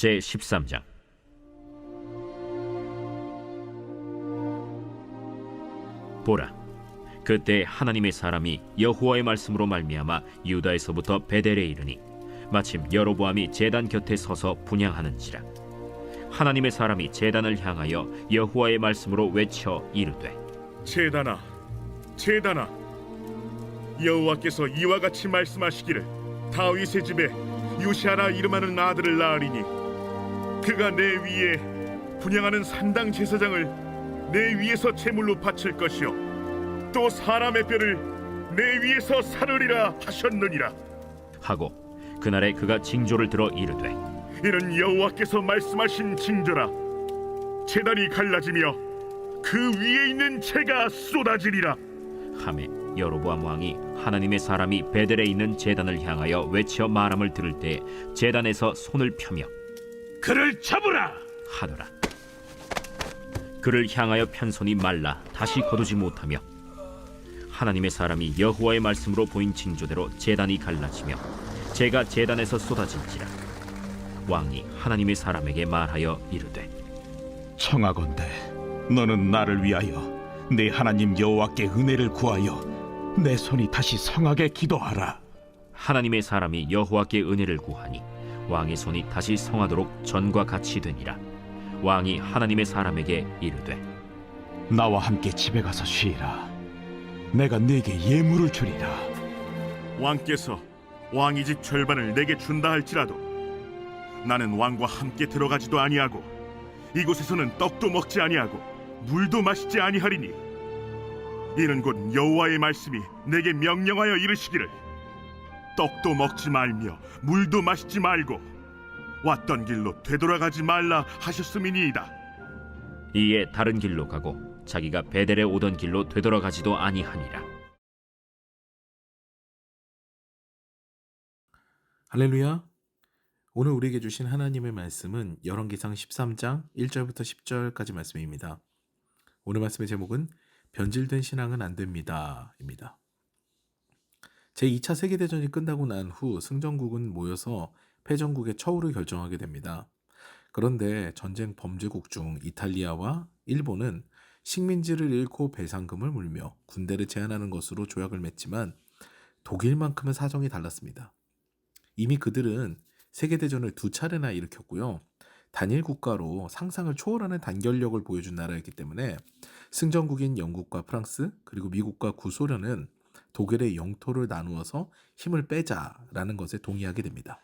제13장. 보라, 그때 하나님의 사람이 여호와의 말씀으로 말미암아 유다에서부터 베델에 이르니 마침 여로보암이 제단 곁에 서서 분향하는지라. 하나님의 사람이 제단을 향하여 여호와의 말씀으로 외쳐 이르되, 제단아, 제단아, 여호와께서 이와 같이 말씀하시기를 다윗의 집에 요시아라 이름하는 아들을 낳으리니 그가 내 위에 분향하는 산당 제사장을 내 위에서 제물로 바칠 것이요 또 사람의 뼈를 내 위에서 사르리라 하셨느니라 하고 그날에 그가 징조를 들어 이르되, 이는 여호와께서 말씀하신 징조라. 제단이 갈라지며 그 위에 있는 재가 쏟아지리라 하매 여로보암 왕이 하나님의 사람이 베델에 있는 제단을 향하여 외쳐 말함을 들을 때 제단에서 손을 펴며 그를 잡으라 하더라. 그를 향하여 편 손이 말라 다시 거두지 못하며 하나님의 사람이 여호와의 말씀으로 보인 징조대로 제단이 갈라지며 재가 제단에서 쏟아진지라. 왕이 하나님의 사람에게 말하여 이르되, 청하건대 너는 나를 위하여 내 하나님 여호와께 은혜를 구하여 내 손이 다시 성하게 기도하라. 하나님의 사람이 여호와께 은혜를 구하니 왕의 손이 다시 성하도록 전과 같이 되니라. 왕이 하나님의 사람에게 이르되, 나와 함께 집에 가서 쉬라. 내가 네게 예물을 주리라. 왕께서 왕의 집 절반을 내게 준다 할지라도 나는 왕과 함께 들어가지도 아니하고 이곳에서는 떡도 먹지 아니하고 물도 마시지 아니하리니 이는 곧 여호와의 말씀이 내게 명령하여 이르시기를 떡도 먹지 말며 물도 마시지 말고 왔던 길로 되돌아가지 말라 하셨음이니이다. 이에 다른 길로 가고 자기가 베델에 오던 길로 되돌아가지도 아니하니라. 할렐루야. 오늘 우리에게 주신 하나님의 말씀은 열왕기상 13장 1절부터 10절까지 말씀입니다. 오늘 말씀의 제목은 변질된 신앙은 안 됩니다 입니다. 제2차 세계대전이 끝나고 난 후 승전국은 모여서 패전국의 처우를 결정하게 됩니다. 그런데 전쟁 범죄국 중 이탈리아와 일본은 식민지를 잃고 배상금을 물며 군대를 제한하는 것으로 조약을 맺지만 독일만큼은 사정이 달랐습니다. 이미 그들은 세계대전을 2차례나 일으켰고요. 단일 국가로 상상을 초월하는 단결력을 보여준 나라였기 때문에 승전국인 영국과 프랑스 그리고 미국과 구소련은 독일의 영토를 나누어서 힘을 빼자라는 것에 동의하게 됩니다.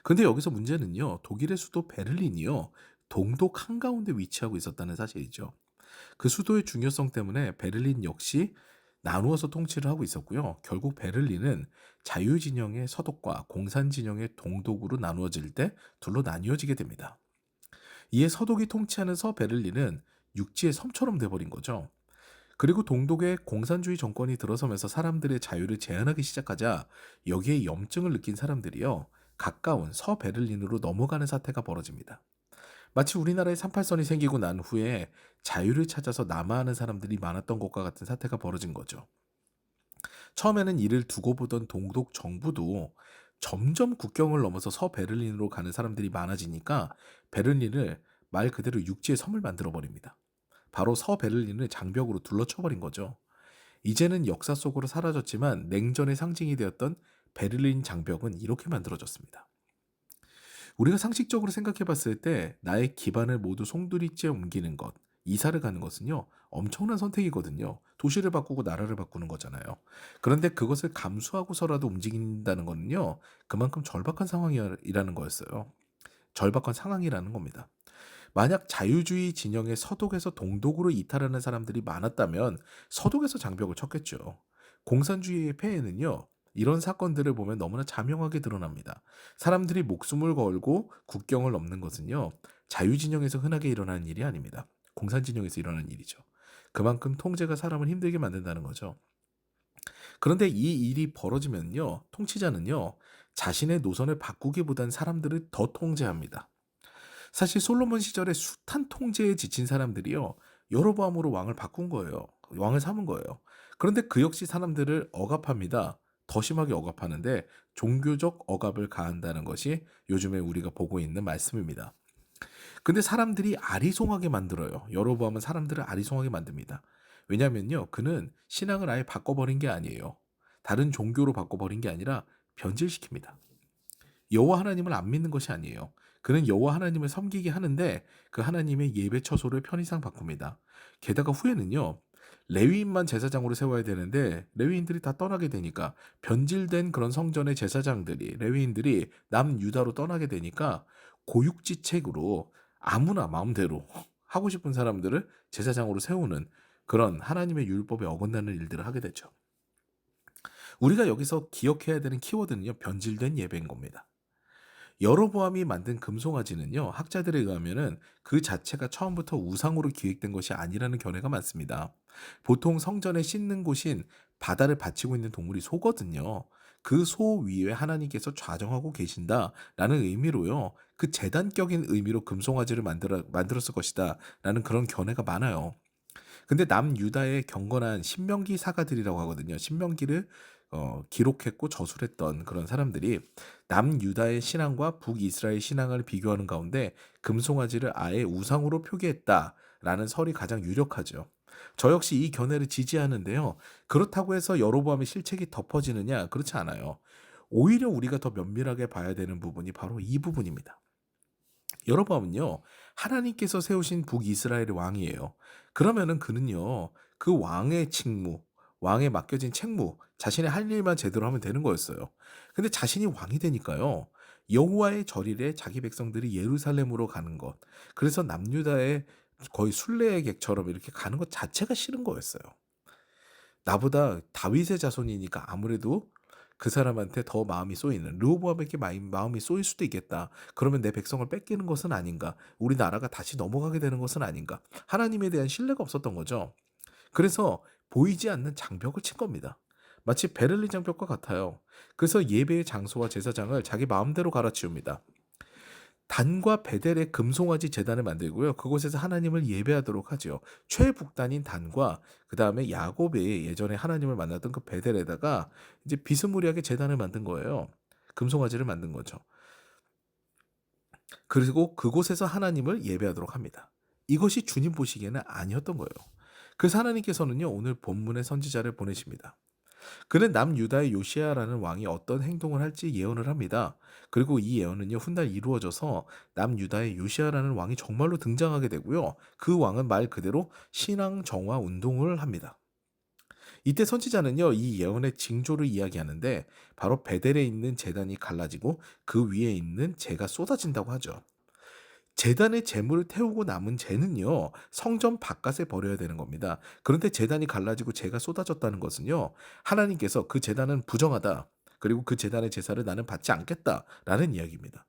근데 여기서 문제는요. 독일의 수도 베를린이요. 동독 한가운데 위치하고 있었다는 사실이죠. 그 수도의 중요성 때문에 베를린 역시 나누어서 통치를 하고 있었고요. 결국 베를린은 자유진영의 서독과 공산진영의 동독으로 나누어질 때 둘로 나뉘어지게 됩니다. 이에 서독이 통치하는 서베를린은 육지의 섬처럼 돼버린 거죠. 그리고 동독의 공산주의 정권이 들어서면서 사람들의 자유를 제한하기 시작하자 여기에 염증을 느낀 사람들이요. 가까운 서베를린으로 넘어가는 사태가 벌어집니다. 마치 우리나라에 38선이 생기고 난 후에 자유를 찾아서 남하하는 사람들이 많았던 것과 같은 사태가 벌어진 거죠. 처음에는 이를 두고 보던 동독 정부도 점점 국경을 넘어서 서베를린으로 가는 사람들이 많아지니까 베를린을 말 그대로 육지의 섬을 만들어버립니다. 바로 서베를린을 장벽으로 둘러쳐버린 거죠. 이제는 역사 속으로 사라졌지만 냉전의 상징이 되었던 베를린 장벽은 이렇게 만들어졌습니다. 우리가 상식적으로 생각해 봤을 때 나의 기반을 모두 송두리째 옮기는 것, 이사를 가는 것은요. 엄청난 선택이거든요. 도시를 바꾸고 나라를 바꾸는 거잖아요. 그런데 그것을 감수하고서라도 움직인다는 거는요. 그만큼 절박한 상황이라는 거였어요. 절박한 상황이라는 겁니다. 만약 자유주의 진영의 서독에서 동독으로 이탈하는 사람들이 많았다면 서독에서 장벽을 쳤겠죠. 공산주의의 폐해는요. 이런 사건들을 보면 너무나 자명하게 드러납니다. 사람들이 목숨을 걸고 국경을 넘는 것은요. 자유진영에서 흔하게 일어나는 일이 아닙니다. 공산진영에서 일어나는 일이죠. 그만큼 통제가 사람을 힘들게 만든다는 거죠. 그런데 이 일이 벌어지면요. 통치자는요. 자신의 노선을 바꾸기보단 사람들을 더 통제합니다. 사실 솔로몬 시절에 숱한 통제에 지친 사람들이요. 여로보암으로 왕을 바꾼 거예요. 왕을 삼은 거예요. 그런데 그 역시 사람들을 억압합니다. 더 심하게 억압하는데 종교적 억압을 가한다는 것이 요즘에 우리가 보고 있는 말씀입니다. 근데 사람들이 아리송하게 만들어요. 여로보암은 사람들을 아리송하게 만듭니다. 왜냐면요, 그는 신앙을 아예 바꿔버린 게 아니에요. 다른 종교로 바꿔버린 게 아니라 변질시킵니다. 여호와 하나님을 안 믿는 것이 아니에요. 그는 여호와 하나님을 섬기게 하는데 그 하나님의 예배 처소를 편의상 바꿉니다. 게다가 후에는요, 레위인만 제사장으로 세워야 되는데 레위인들이 다 떠나게 되니까 변질된 그런 성전의 제사장들이 레위인들이 남유다로 떠나게 되니까 고육지책으로 아무나 마음대로 하고 싶은 사람들을 제사장으로 세우는 그런 하나님의 율법에 어긋나는 일들을 하게 되죠. 우리가 여기서 기억해야 되는 키워드는요, 변질된 예배인 겁니다. 여로보암이 만든 금송아지는요, 학자들에 의하면은 그 자체가 처음부터 우상으로 기획된 것이 아니라는 견해가 많습니다. 보통 성전에 씻는 곳인 바다를 바치고 있는 동물이 소거든요. 그 소 위에 하나님께서 좌정하고 계신다라는 의미로요, 그 재단격인 의미로 금송아지를 만들었을 것이다 라는 그런 견해가 많아요. 근데 남유다의 경건한 신명기 사가들이라고 하거든요. 신명기를 기록했고 저술했던 그런 사람들이 남유다의 신앙과 북이스라엘 신앙을 비교하는 가운데 금송아지를 아예 우상으로 표기했다라는 설이 가장 유력하죠. 저 역시 이 견해를 지지하는데요. 그렇다고 해서 여로보암의 실책이 덮어지느냐? 그렇지 않아요. 오히려 우리가 더 면밀하게 봐야 되는 부분이 바로 이 부분입니다. 여로보암은요, 하나님께서 세우신 북이스라엘의 왕이에요. 그러면은 그는요, 그 왕의 직무, 왕에 맡겨진 책무, 자신의 할 일만 제대로 하면 되는 거였어요. 근데 자신이 왕이 되니까요, 여호와의 절일에 자기 백성들이 예루살렘으로 가는 것, 그래서 남유다의 거의 순례의 객처럼 이렇게 가는 것 자체가 싫은 거였어요. 나보다 다윗의 자손이니까 아무래도 그 사람한테 더 마음이 쏘이는, 르호보암에게 마음이 쏘일 수도 있겠다. 그러면 내 백성을 뺏기는 것은 아닌가? 우리 나라가 다시 넘어가게 되는 것은 아닌가? 하나님에 대한 신뢰가 없었던 거죠. 그래서 보이지 않는 장벽을 친 겁니다. 마치 베를린 장벽과 같아요. 그래서 예배의 장소와 제사장을 자기 마음대로 갈아치웁니다. 단과 베델의 금송아지 제단을 만들고요. 그곳에서 하나님을 예배하도록 하죠. 최북단인 단과 그 다음에 야곱의 예전에 하나님을 만났던 그 베델에다가 이제 비스무리하게 제단을 만든 거예요. 금송아지를 만든 거죠. 그리고 그곳에서 하나님을 예배하도록 합니다. 이것이 주님 보시기에는 아니었던 거예요. 그래서 하나님께서는요, 오늘 본문의 선지자를 보내십니다. 그는 남유다의 요시야라는 왕이 어떤 행동을 할지 예언을 합니다. 그리고 이 예언은요, 훗날 이루어져서 남유다의 요시야라는 왕이 정말로 등장하게 되고요. 그 왕은 말 그대로 신앙 정화 운동을 합니다. 이때 선지자는요, 이 예언의 징조를 이야기하는데 바로 베델에 있는 제단이 갈라지고 그 위에 있는 재가 쏟아진다고 하죠. 제단의 재물을 태우고 남은 재는요, 성전 바깥에 버려야 되는 겁니다. 그런데 제단이 갈라지고 재가 쏟아졌다는 것은요, 하나님께서 그 제단은 부정하다, 그리고 그 제단의 제사를 나는 받지 않겠다라는 이야기입니다.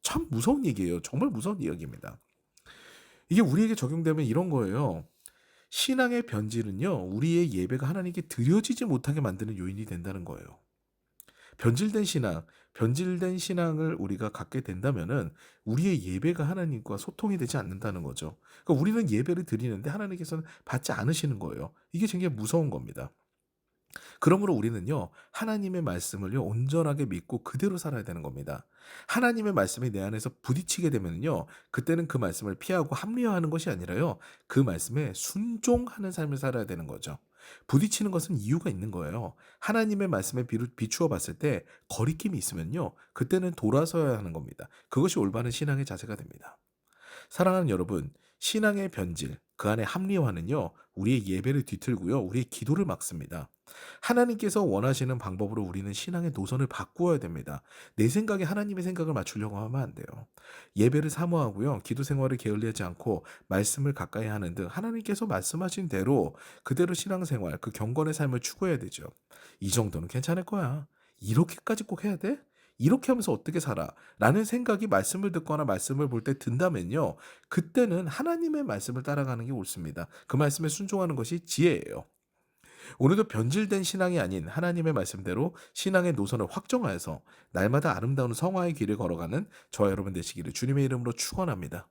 참 무서운 얘기예요. 정말 무서운 이야기입니다. 이게 우리에게 적용되면 이런 거예요. 신앙의 변질은요, 우리의 예배가 하나님께 드려지지 못하게 만드는 요인이 된다는 거예요. 변질된 신앙을 우리가 갖게 된다면은 우리의 예배가 하나님과 소통이 되지 않는다는 거죠. 그러니까 우리는 예배를 드리는데 하나님께서는 받지 않으시는 거예요. 이게 굉장히 무서운 겁니다. 그러므로 우리는요, 하나님의 말씀을요, 온전하게 믿고 그대로 살아야 되는 겁니다. 하나님의 말씀이 내 안에서 부딪히게 되면요, 그때는 그 말씀을 피하고 합리화하는 것이 아니라요, 그 말씀에 순종하는 삶을 살아야 되는 거죠. 부딪히는 것은 이유가 있는 거예요. 하나님의 말씀에 비추어 봤을 때 거리낌이 있으면요, 그때는 돌아서야 하는 겁니다. 그것이 올바른 신앙의 자세가 됩니다. 사랑하는 여러분, 신앙의 변질, 그 안에 합리화는요, 우리의 예배를 뒤틀고요, 우리의 기도를 막습니다. 하나님께서 원하시는 방법으로 우리는 신앙의 노선을 바꾸어야 됩니다. 내 생각에 하나님의 생각을 맞추려고 하면 안 돼요. 예배를 사모하고요, 기도 생활을 게을리하지 않고 말씀을 가까이 하는 등 하나님께서 말씀하신 대로 그대로 신앙생활, 그 경건의 삶을 추구해야 되죠. 이 정도는 괜찮을 거야. 이렇게까지 꼭 해야 돼? 이렇게 하면서 어떻게 살아? 라는 생각이 말씀을 듣거나 말씀을 볼 때 든다면요, 그때는 하나님의 말씀을 따라가는 게 옳습니다. 그 말씀에 순종하는 것이 지혜예요. 오늘도 변질된 신앙이 아닌 하나님의 말씀대로 신앙의 노선을 확정하여서 날마다 아름다운 성화의 길을 걸어가는 저와 여러분 되시기를 주님의 이름으로 축원합니다.